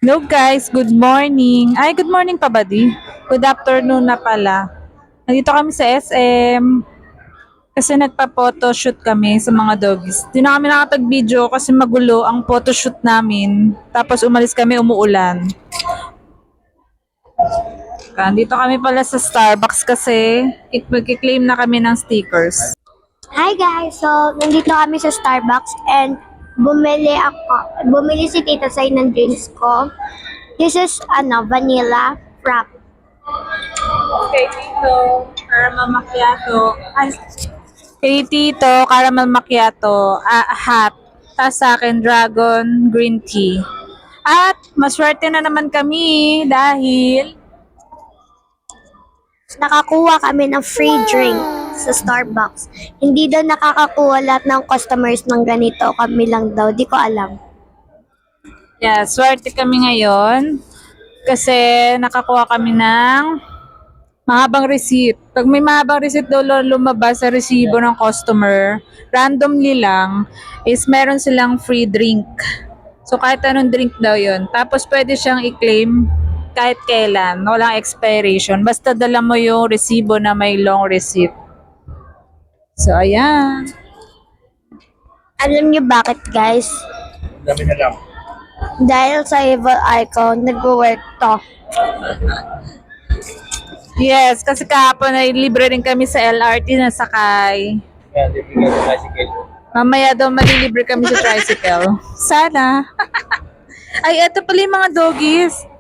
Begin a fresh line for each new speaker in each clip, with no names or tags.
Hello guys, good morning. Ay, good morning pa ba di? Good afternoon na pala. Nandito kami sa SM kasi nagpa-photoshoot kami sa mga doggies. Di na kami nakapag-video kasi magulo ang photoshoot namin. Tapos umalis kami umuulan. Dito kami pala sa Starbucks kasi magkiklaim na kami ng stickers.
Hi guys! So, nandito kami sa Starbucks and bumili si Tita Sai ng drinks ko. This is, vanilla frap.
Okay, Tito, caramel macchiato. Ay, kay Tito, caramel macchiato, hot. Tapos sa akin, dragon green tea. At maswerte na naman kami dahil
Nakakuha kami ng free drink sa Starbucks. Hindi daw nakakakuha lahat ng customers ng ganito. Kami lang daw. Di ko alam.
swerte kami ngayon kasi nakakuha kami ng mahabang receipt. Pag may mahabang receipt daw lumabas sa resibo ng customer, randomly lang, is meron silang free drink. So kahit anong drink daw yun. Tapos pwede siyang i-claim kahit kailan. Walang expiration. Basta dala mo yung resibo na may long receipt. So ayan.
Alam niyo bakit guys?
Dami na lang.
Dahil sa Evil Icon, nag-work to.
Yes, kasi kahapon ay libre rin kami sa LRT na sakay.
Kaya libre ka sa tricycle.
Mamaya daw malilibre kami sa tricycle. Sana. Ay, eto pala yung mga doggies.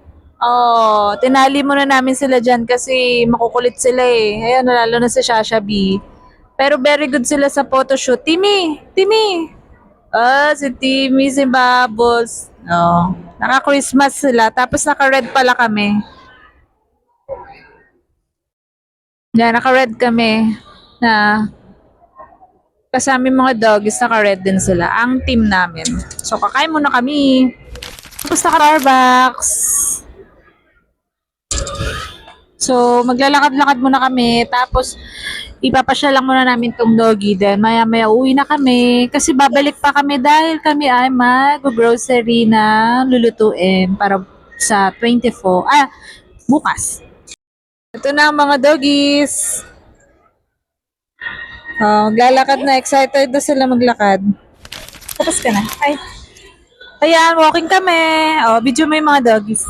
Oh, tinali muna namin sila dyan kasi makukulit sila eh. Ayan, lalo na si Shasha B. Pero very good sila sa photoshoot. Timmy! Timmy! Si Timmy, si Bubbles. Oh, naka-Christmas sila. Tapos naka-red pala kami. Yan, naka-red kami. Na kasama yung mga doggies, naka-red din sila. Ang team namin. So, kakain muna kami. Tapos naka-Starbucks. So, maglalakad-lakad muna kami. Tapos, ipapasya lang muna namin tong doggy. Then, maya-maya uwi na kami. Kasi babalik pa kami dahil kami ay mag-grocery na lulutuin para sa 24. Bukas. Ito na ang mga doggies. Maglalakad na. Excited na sila maglakad. Tapos ka na. Ay. Ayan, walking kami. Video mo yung mga doggies.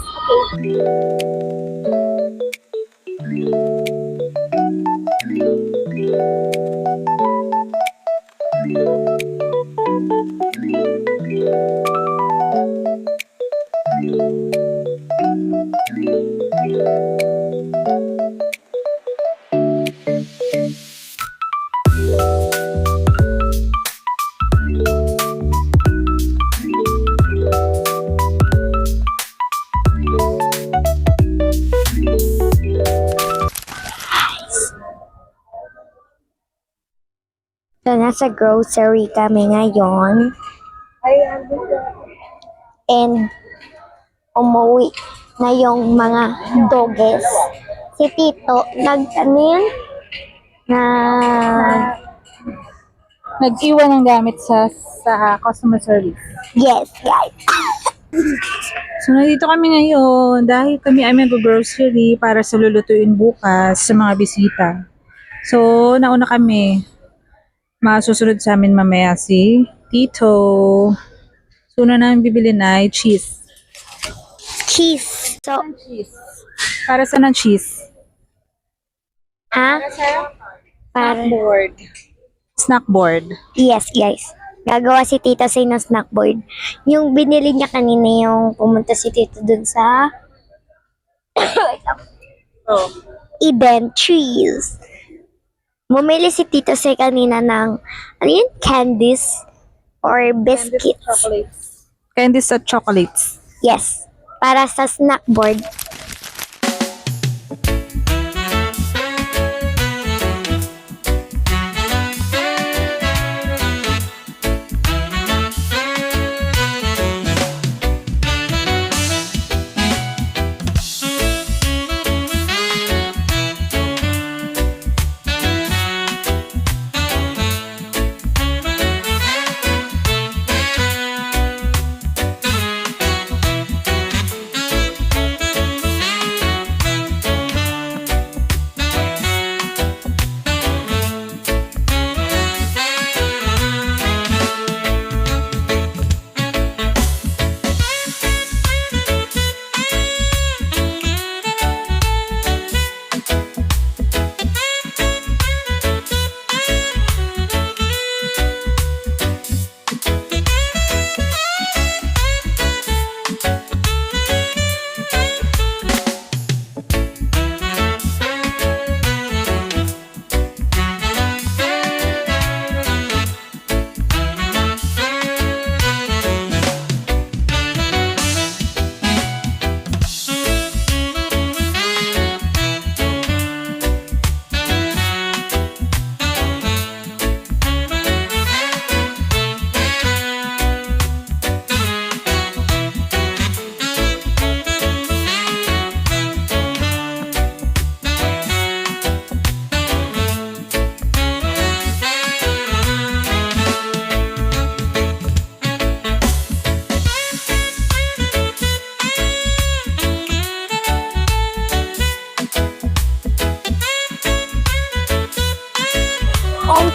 So, nasa grocery kami ngayon. And, umuwi na yung mga doggies. Si Tito,
Nag-iwan ng gamit sa customer service.
yes, guys.
So, nandito kami ngayon dahil kami ay mag-grocery para sa lulutuin bukas sa mga bisita. So, nauna kami. Masusunod sa amin mamaya si Tito. So, una namin bibili na ay cheese.
Cheese. So,
Cheese. Para sa ng cheese?
ha? Para,
Board. Snack board.
yes, guys. Gagawa si Tita Say ng snack board. Yung binili niya kanina yung pumunta si Tito dun sa
Oh.
event cheese. Bumili si Tito Say kanina ng, ano yun? Candies or biscuits.
Chocolates. Candies at chocolates.
Yes. Para sa snack board.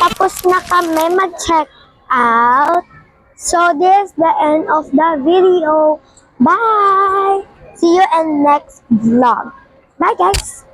tapos na kami mag-check out. So, this is the end of the video. Bye! See you in next vlog. Bye, guys!